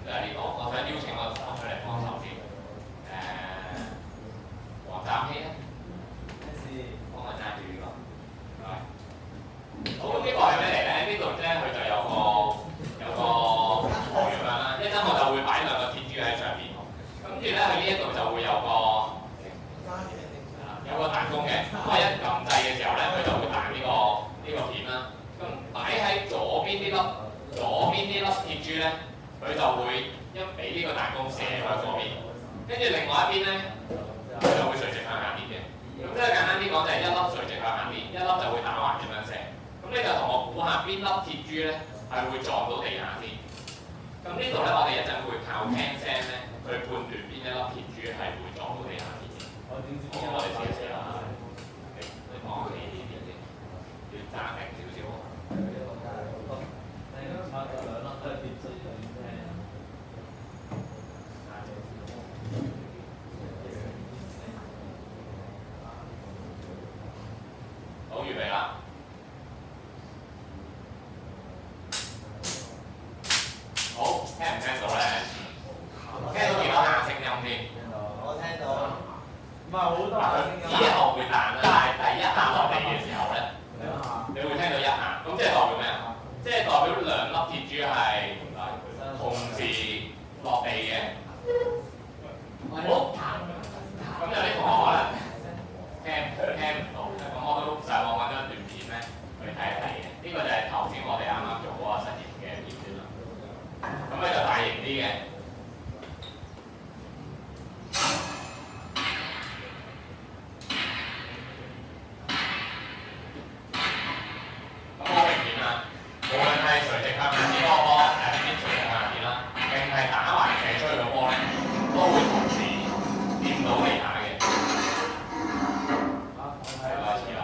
就係呢個。我想邀請個手出嚟幫手先。黃湛希咧，幫我揸住呢個。好，咁呢個係咩嚟咧？呢度咧佢就有個圖咁樣啦，一陣我就會擺兩個鐵珠喺上邊。跟住咧佢呢一度就會有個彈弓嘅，咁我一撳掣嘅時候咧，佢就會彈呢個片啦。咁擺喺左邊呢粒鐵珠咧，佢就會一俾呢個彈弓射去左邊，跟住另外一邊咧，佢就會垂直向下跌嘅。咁即係簡單啲講，就係一粒垂直向下跌，一粒就會打橫咁樣射。咁你就同我估下邊粒鐵珠咧係會撞到地下先。咁呢度咧，我哋一陣會靠聽聲咧去判斷邊一粒鐵珠係會撞到地下先。我哋試一試啦。你講起呢啲先，要揸定少少。好，預備啦。好，聽唔聽到咧？聽到幾多下聲音先？我聽到。唔係好多下聲音。之後會彈啦，但係第一下落地嘅時候咧，你會聽到一下。咁即係代表咩啊？即係代表兩粒鐵珠係同時落地嘅。好。咁有啲同學可能聽唔到，咁我都上網揾咗一段片咧去睇一睇嘅。呢個就係頭先我哋啱啱做嗰個實驗嘅片段啦。咁咧就大型啲嘅。咁好明顯啦，無論係垂直向下跌嗰個波，邊垂直向下跌啦，定係打橫射出去個波咧，都會同時掂到地下嘅。開始啦。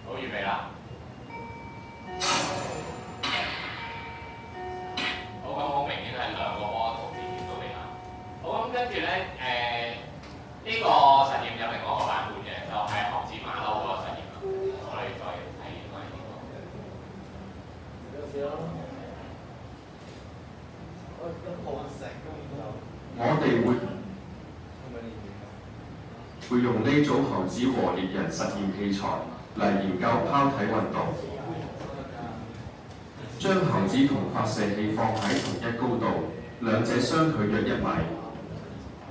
好，預備啦。好，咁好明顯係兩個波同時掂到地下。好，咁跟住咧，呢個實驗有另外一個版本嘅，就係猴子馬騮嗰個實驗啦。我哋再睇埋呢個。我哋會用呢組猴子和獵人實驗器材嚟研究拋體運動。將猴子同發射器放喺同一高度，兩者相距約1米。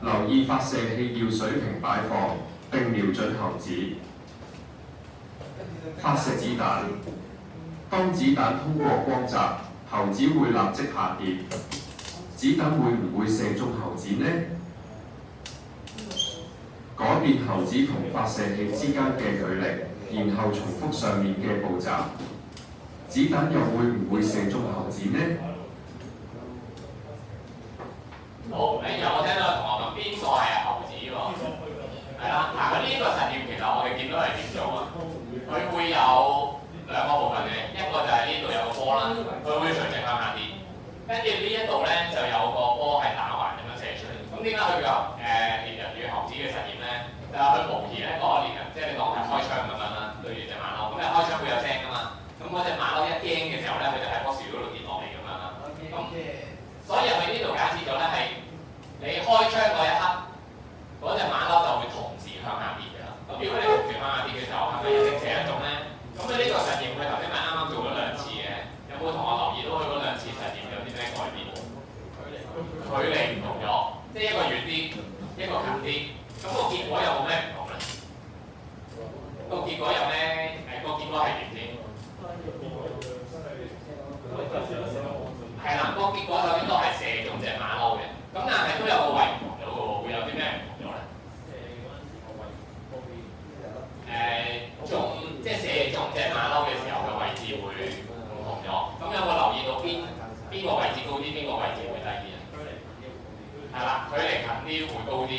留意發射器要水平擺放，並瞄準猴子。發射子彈。當子彈通過光澤，猴子會立即下跌。子彈會唔會射中猴子呢？改變猴子同發射器之間嘅距離，然後重複上面嘅步驟。子彈又會唔會射中猴子呢？好，有我聽到同學問邊個係猴子喎？係啦，嗱，咁呢個實驗其實我哋見到係點做啊？佢會有兩個部分嘅，一個就係呢度有個波啦，佢會垂直向下跌，跟住呢一度咧就有個波係打橫咁樣射出嚟。咁點解佢叫獵人與猴子嘅實驗咧？就係佢模擬咧嗰個獵人，即係你當係開槍咁樣啦，對住隻馬騮，咁你開槍會有聲噶嘛？咁嗰隻馬騮一驚嘅時候咧，佢就喺棵樹嗰度跌落嚟咁樣啦。咁所以佢呢度假設咗咧係你開槍嗰一刻，嗰隻馬騮就會同時向下跌㗎啦。咁如果你同時向下跌嘅時候，係咪一定射得中咧？咁佢呢個實驗佢頭先咪啱啱做咗兩次嘅，有冇同學留意到佢嗰兩次實驗有啲咩改變？距離唔同咗，即係一個遠啲，一個近啲。咁個結果有冇咩唔同咧？個結果有咩？個結果係點先？係啦，個結果首先都係射中隻馬騮嘅，咁但係都有個位唔同咗嘅喎，會有啲咩唔同咗咧？即係射中隻馬騮嘅時候嘅位置會唔同咗。咁有冇留意到邊個位置高啲，邊個位置會低啲啊？係啦，距離近啲會高啲。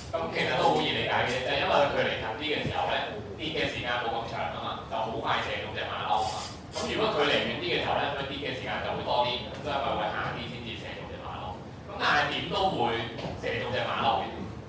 咁其實都好易理解嘅，就係因為佢距離近啲嘅時候咧，跌嘅時間冇咁長啊嘛，就好快射中隻馬騮啊嘛。咁如果距離遠啲嘅時候咧，佢跌嘅時間就會多啲，咁所以咪會下啲先至射中隻馬騮。咁但係點都會射中隻馬騮嘅。咁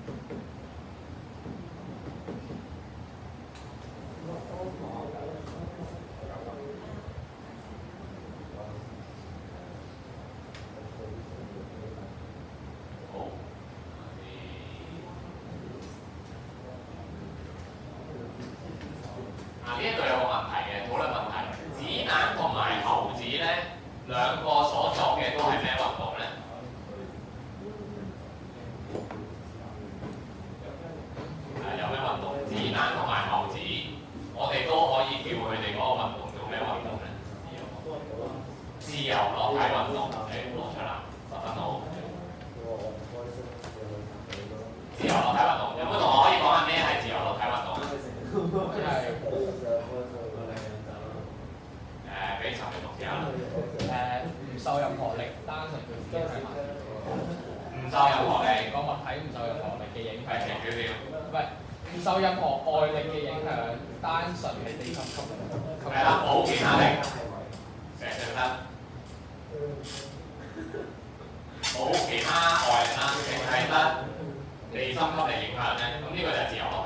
影響，係停少少。唔係唔受任何外力嘅影響，單純係地心吸力。係啦，冇其他力，成隻得，冇其他外力啦，淨係得地心吸力影響咧，咁呢個就係自由落